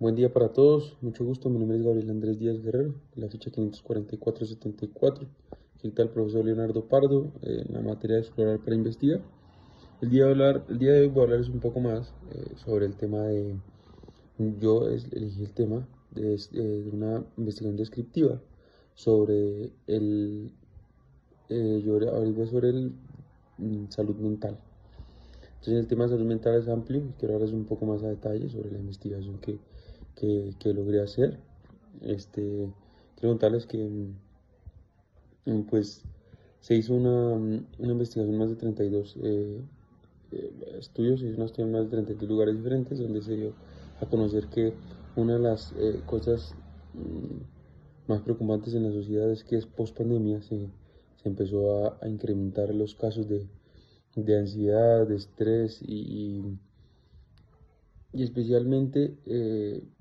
Buen día para todos, mucho gusto, mi nombre es Gabriel Andrés Díaz Guerrero, de la ficha 54474, que está el profesor Leonardo Pardo en la materia de explorar para investigar. El día de hoy voy a hablarles un poco más sobre el tema de, elegí el tema de una investigación descriptiva sobre yo averigué sobre el salud mental. Entonces el tema de salud mental es amplio y quiero hablarles un poco más a detalle sobre la investigación que logré hacer. Quiero contarles que pues se hizo una investigación más de 32 estudios, se hizo una estudio en más de 32 lugares diferentes donde se dio a conocer que una de las cosas más preocupantes en la sociedad es que post pandemia se empezó a incrementar los casos de ansiedad, de estrés y especialmente,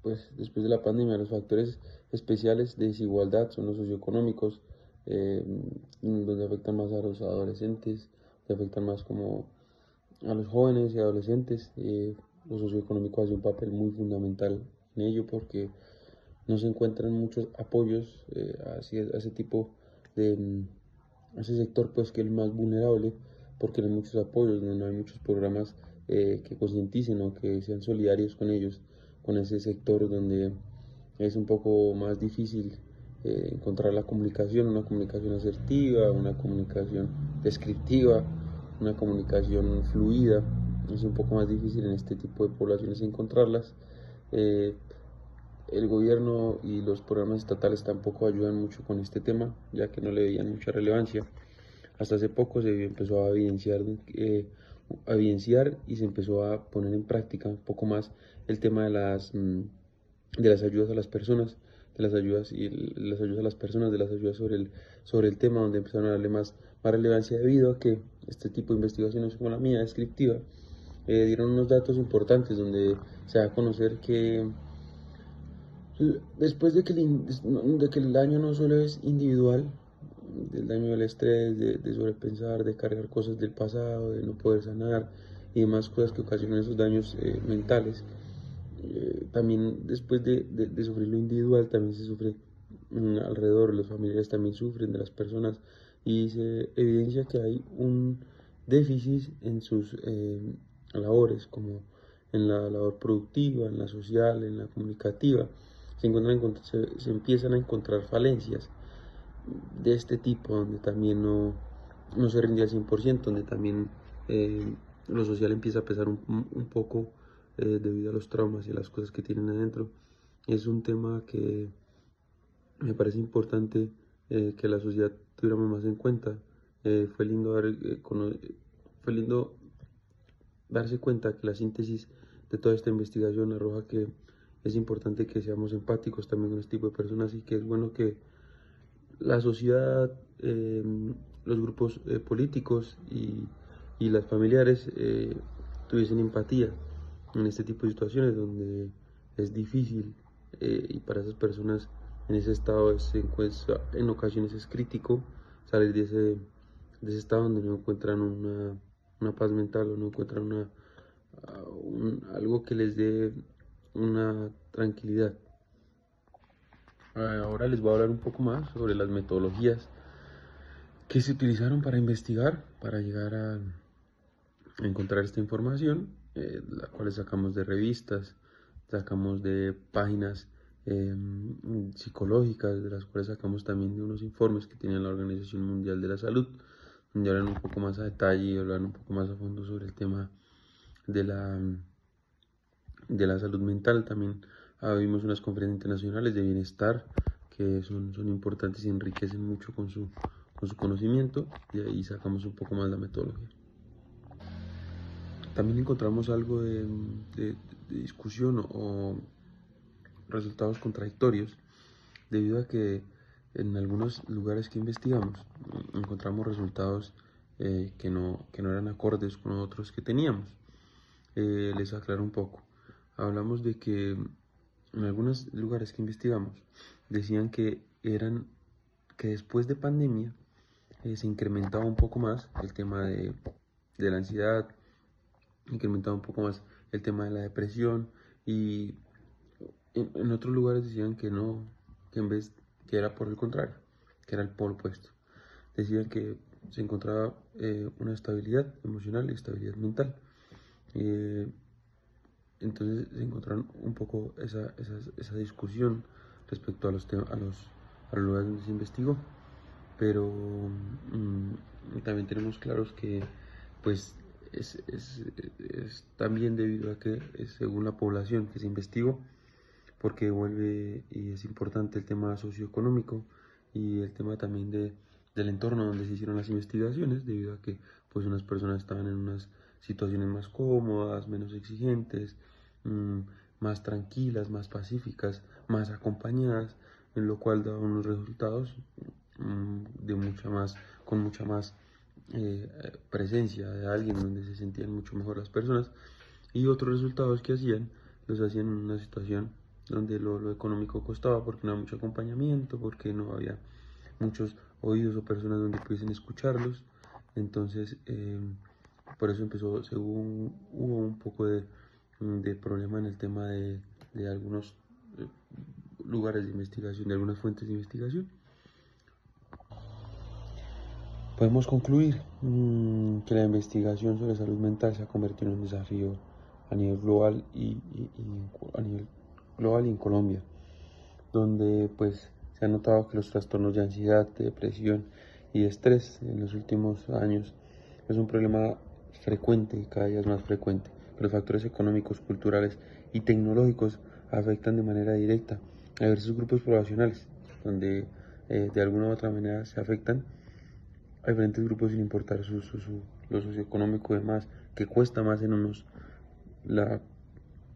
pues después de la pandemia, los factores especiales de desigualdad son los socioeconómicos, eh, donde afectan más a los adolescentes, donde afectan más como a los jóvenes y adolescentes. Lo socioeconómico hace un papel muy fundamental en ello porque no se encuentran muchos apoyos a ese tipo de, a ese sector pues que es el más vulnerable porque no hay muchos apoyos, no hay muchos programas que concienticen o que sean solidarios con ellos, con ese sector donde es un poco más difícil encontrar la comunicación, una comunicación asertiva, una comunicación descriptiva, una comunicación fluida. Es un poco más difícil en este tipo de poblaciones encontrarlas. Eh, el gobierno y los programas estatales tampoco ayudan mucho con este tema, ya que no le veían mucha relevancia. Hasta hace poco se empezó a evidenciar y se empezó a poner en práctica un poco más el tema de las ayudas a las personas, de las ayudas y las ayudas a las personas, de las ayudas sobre el tema, donde empezaron a darle más relevancia debido a que este tipo de investigaciones como la mía, descriptiva, dieron unos datos importantes donde se da a conocer que después de que el daño no solo es individual, del daño del estrés, de sobrepensar, de cargar cosas del pasado, de no poder sanar y demás cosas que ocasionan esos daños mentales, también después de sufrir lo individual, también se sufre alrededor, los familiares también sufren de las personas y se evidencia que hay un déficit en sus labores, como en la labor productiva, en la social, en la comunicativa. Se empiezan a encontrar falencias de este tipo, donde también no se rinde al 100%, donde también eh, lo social empieza a pesar un poco debido a los traumas y a las cosas que tienen adentro. Es un tema que me parece importante que la sociedad tuviéramos más en cuenta. Fue lindo fue lindo darse cuenta que la síntesis de toda esta investigación arroja que es importante que seamos empáticos también con este tipo de personas y que es bueno que la sociedad, los grupos políticos y las familiares tuviesen empatía en este tipo de situaciones donde es difícil y para esas personas en ese estado se encuentra, en ocasiones es crítico salir de ese estado donde no encuentran una paz mental o no encuentran algo que les dé una tranquilidad. Ahora les voy a hablar un poco más sobre las metodologías que se utilizaron para investigar, para llegar a encontrar esta información, la cual sacamos de revistas, sacamos de páginas psicológicas, de las cuales sacamos también de unos informes que tiene la Organización Mundial de la Salud, donde hablan un poco más a detalle y hablan un poco más a fondo sobre el tema de la salud mental. También vimos unas conferencias internacionales de bienestar que son importantes y enriquecen mucho con su conocimiento y ahí sacamos un poco más la metodología. También encontramos algo de discusión o resultados contradictorios debido a que en algunos lugares que investigamos encontramos resultados que no eran acordes con otros que teníamos. Les aclaro un poco. Hablamos de que en algunos lugares que investigamos decían que después de pandemia se incrementaba un poco más el tema de la ansiedad, incrementaba un poco más el tema de la depresión y en otros lugares decían que no, que en vez, que era por el contrario, que era el polo opuesto. Decían que se encontraba una estabilidad emocional y estabilidad mental. Eh, entonces se encontraron un poco esa discusión respecto a los lugares donde se investigó. Pero también tenemos claros que pues es también debido a que es según la población que se investigó, porque vuelve y es importante el tema socioeconómico y el tema también del entorno donde se hicieron las investigaciones, debido a que pues unas personas estaban en unas situaciones más cómodas, menos exigentes, mmm, más tranquilas, más pacíficas, más acompañadas, en lo cual daba unos resultados de con mucha más presencia de alguien, donde se sentían mucho mejor las personas, y otros resultados que hacían, los hacían en una situación donde lo económico costaba, porque no había mucho acompañamiento, porque no había muchos oídos o personas donde pudiesen escucharlos. Entonces, por eso empezó, según hubo un poco de problema en el tema de algunos lugares de investigación, de algunas fuentes de investigación. Podemos concluir que la investigación sobre salud mental se ha convertido en un desafío a nivel global a nivel global y en Colombia, donde pues se ha notado que los trastornos de ansiedad, de depresión y de estrés en los últimos años es un problema frecuente y cada día es más frecuente. Los factores económicos, culturales y tecnológicos afectan de manera directa a diversos grupos poblacionales, donde de alguna u otra manera se afectan a diferentes grupos sin importar lo socioeconómico y demás, que cuesta más en unos la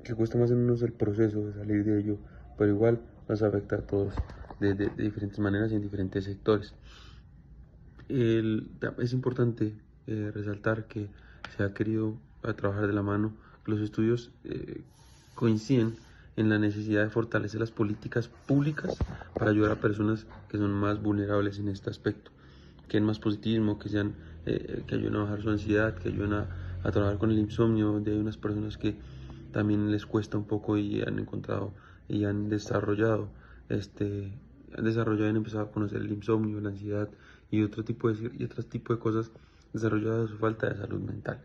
que cuesta más en unos el proceso de salir de ello, pero igual nos afecta a todos de diferentes maneras y en diferentes sectores. Es importante resaltar que se ha querido trabajar de la mano. Los estudios coinciden en la necesidad de fortalecer las políticas públicas para ayudar a personas que son más vulnerables en este aspecto, que hay más positivismo, que ayuden a bajar su ansiedad, que ayuden a trabajar con el insomnio, donde hay unas personas que también les cuesta un poco y han encontrado y han desarrollado y han empezado a conocer el insomnio, la ansiedad y otro tipo de cosas desarrolladas de su falta de salud mental.